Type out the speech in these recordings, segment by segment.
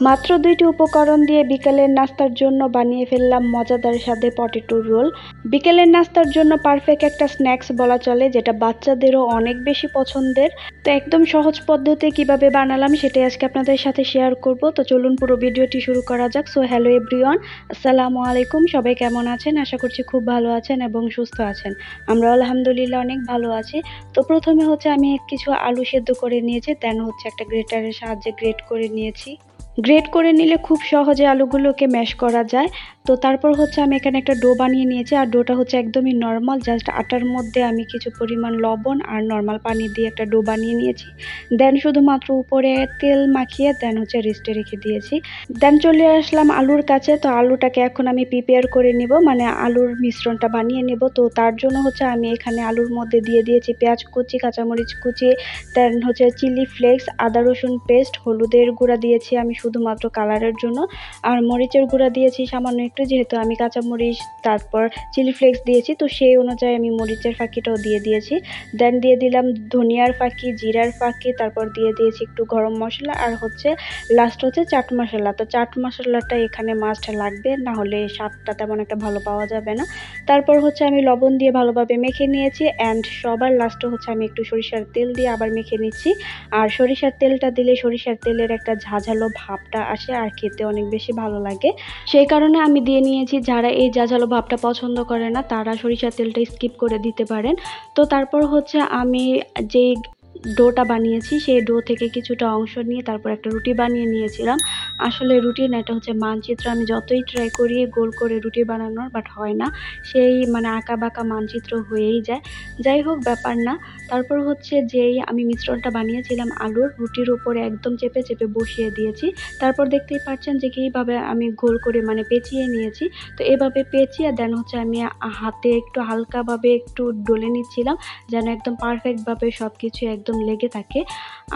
মাত্র ২টি উপকরণ দিয়ে বিকেলের নাস্তার জন্য বানিয়ে ফেললাম মজাদার স্বাদে পটেটো রোল। বিকেলের নাস্তার জন্য পারফেক্ট একটা স্ন্যাক্স বলা চলে, যেটা বাচ্চাদেরও অনেক বেশি পছন্দের। তো একদম সহজ পদ্ধতিতে কিভাবে বানালাম সেটাই আজকে আপনাদের সাথে শেয়ার করব। তো চলুন পুরো ভিডিওটি শুরু করা যাক। সো হ্যালো এভরিওয়ান, আসসালামু আলাইকুম। সবাই কেমন আছেন? আশা করছি খুব ভালো আছেন এবং সুস্থ আছেন। আমরা আলহামদুলিল্লাহ অনেক ভালো আছি। তো প্রথমে হচ্ছে আমি কিছু আলু সেদ্ধ করে নিয়েছি, দেন হচ্ছে একটা গ্রেটারের সাহায্যে গ্রেট করে নিয়েছি। গ্রেট করে নিলে খুব সহজে আলুগুলোকে ম্যাশ করা যায়। তো তারপর হচ্ছে আমি এখানে একটা ডো বানিয়ে নিয়েছি, আর ডোটা হচ্ছে একদমই নর্মাল, জাস্ট আটার মধ্যে আমি কিছু পরিমাণ লবণ আর নর্মাল পানি দিয়ে একটা ডো বানিয়ে নিয়েছি। দেন শুধুমাত্র উপরে তেল মাখিয়ে দেন হচ্ছে রেস্টে রেখে দিয়েছি। দেন চলে আসলাম আলুর কাছে। তো আলুটাকে এখন আমি প্রিপেয়ার করে নিব, মানে আলুর মিশ্রণটা বানিয়ে নেব। তো তার জন্য হচ্ছে আমি এখানে আলুর মধ্যে দিয়ে দিয়েছি পেঁয়াজ কুচি, কাঁচামরিচ কুচি, দেন হচ্ছে চিলি ফ্লেক্স, আদা রসুন পেস্ট, হলুদের গুঁড়া দিয়েছি আমি শুধুমাত্র কালারের জন্য, আর মরিচের গুঁড়া দিয়েছি সামান্য একটু, যেহেতু আমি কাঁচামরিচ তারপর চিলি ফ্লেক্স দিয়েছি তো সেই অনুযায়ী আমি মরিচের ফাঁকিটাও দিয়ে দিয়েছি। দেন দিয়ে দিলাম ধনিয়ার ফাঁকি, জিরার ফাঁকি, তারপর দিয়ে দিয়েছি একটু গরম মশলা, আর হচ্ছে লাস্ট হচ্ছে চাট মশলা। তো চাট মশলাটা এখানে মাস্ট লাগবে, না হলে স্বাদটা তেমন একটা ভালো পাওয়া যাবে না। তারপর হচ্ছে আমি লবণ দিয়ে ভালোভাবে মেখে নিয়েছি, অ্যান্ড সবার লাস্টে হচ্ছে আমি একটু সরিষার তেল দিয়ে আবার মেখে নিচ্ছি। আর সরিষার তেলটা দিলে সরিষার তেলের একটা ঝাঁঝালো ভাবটা আসে আর খেতে অনেক বেশি ভালো লাগে, সেই কারণে আমি দিয়ে নিয়েছি। যারা এই ঝাঁঝালো ভাবটা পছন্দ করে না তারা সরিষার তেলটা স্কিপ করে দিতে পারেন। তো তারপর হচ্ছে আমি যেই ডোটা বানিয়েছি সেই ডো থেকে কিছুটা অংশ নিয়ে তারপর একটা রুটি বানিয়ে নিয়েছিলাম। আসলে রুটি না, এটা হচ্ছে মানচিত্র। আমি যতই ট্রাই করি গোল করে রুটি বানানোর, বাট হয় না, সেই মানে আঁকা বাঁকা মানচিত্র হয়েই যায়। যাই হোক, ব্যাপার না। তারপর হচ্ছে যেই আমি মিশ্রণটা বানিয়েছিলাম আলুর, রুটির উপরে একদম চেপে চেপে বসিয়ে দিয়েছি। তারপর দেখতেই পাচ্ছেন যে কীভাবে আমি গোল করে মানে পেঁচিয়ে নিয়েছি। তো এভাবে পেঁচিয়ে দেন হচ্ছে আমি হাতে একটু হালকাভাবে একটু ডলে নিচ্ছিলাম, যেন একদম পারফেক্টভাবে সব কিছু একদম লেগে থাকে।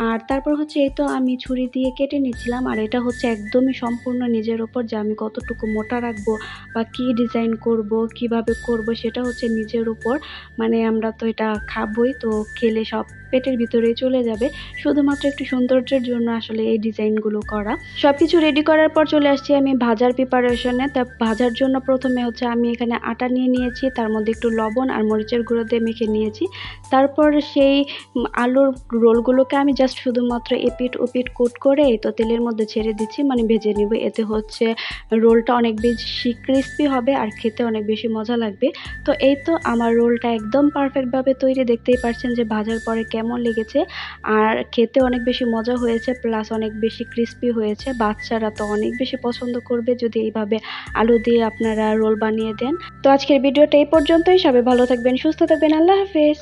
আর তারপর হচ্ছে এই তো আমি ছুরি দিয়ে কেটে নিচ্ছিলাম, আর এটা হচ্ছে একদমই সম্পূর্ণ নিজের ওপর যে আমি কতটুকু মোটা রাখবো বা কী ডিজাইন করব, কিভাবে করব, সেটা হচ্ছে নিজের উপর। মানে আমরা তো এটা খাবোই, তো খেলে সব পেটের ভিতরেই চলে যাবে। শুধুমাত্র একটু সৌন্দর্যের জন্য আসলে এই ডিজাইনগুলো করা। সবকিছু রেডি করার পর চলে আসছি আমি ভাজার প্রিপারেশনে। তা ভাজার জন্য প্রথমে হচ্ছে আমি এখানে আটা নিয়ে নিয়েছি, তার মধ্যে একটু লবণ আর মরিচের গুঁড়ো দিয়ে মেখে নিয়েছি। তারপর সেই আলুর রোলগুলোকে আমি জাস্ট শুধুমাত্র এপিট ওপিট কোট করে তো তেলের মধ্যে ছেড়ে দিচ্ছি, মানে ভেজে নিব। এতে হচ্ছে রোলটা অনেক বেশি ক্রিস্পি হবে আর খেতে অনেক বেশি মজা লাগবে। তো এই তো আমার রোলটা একদম পারফেক্টভাবে তৈরি, দেখতেই পাচ্ছেন যে ভাজার পরে কেমন লেগেছে। আর খেতে অনেক বেশি মজা হয়েছে, প্লাস অনেক বেশি ক্রিস্পি হয়েছে। বাচ্চারা তো অনেক বেশি পছন্দ করবে যদি এইভাবে আলু দিয়ে আপনারা রোল বানিয়ে দেন। তো আজকের ভিডিওটা এই পর্যন্তই। সবাই ভালো থাকবেন, সুস্থ থাকবেন। আল্লাহ হাফেজ।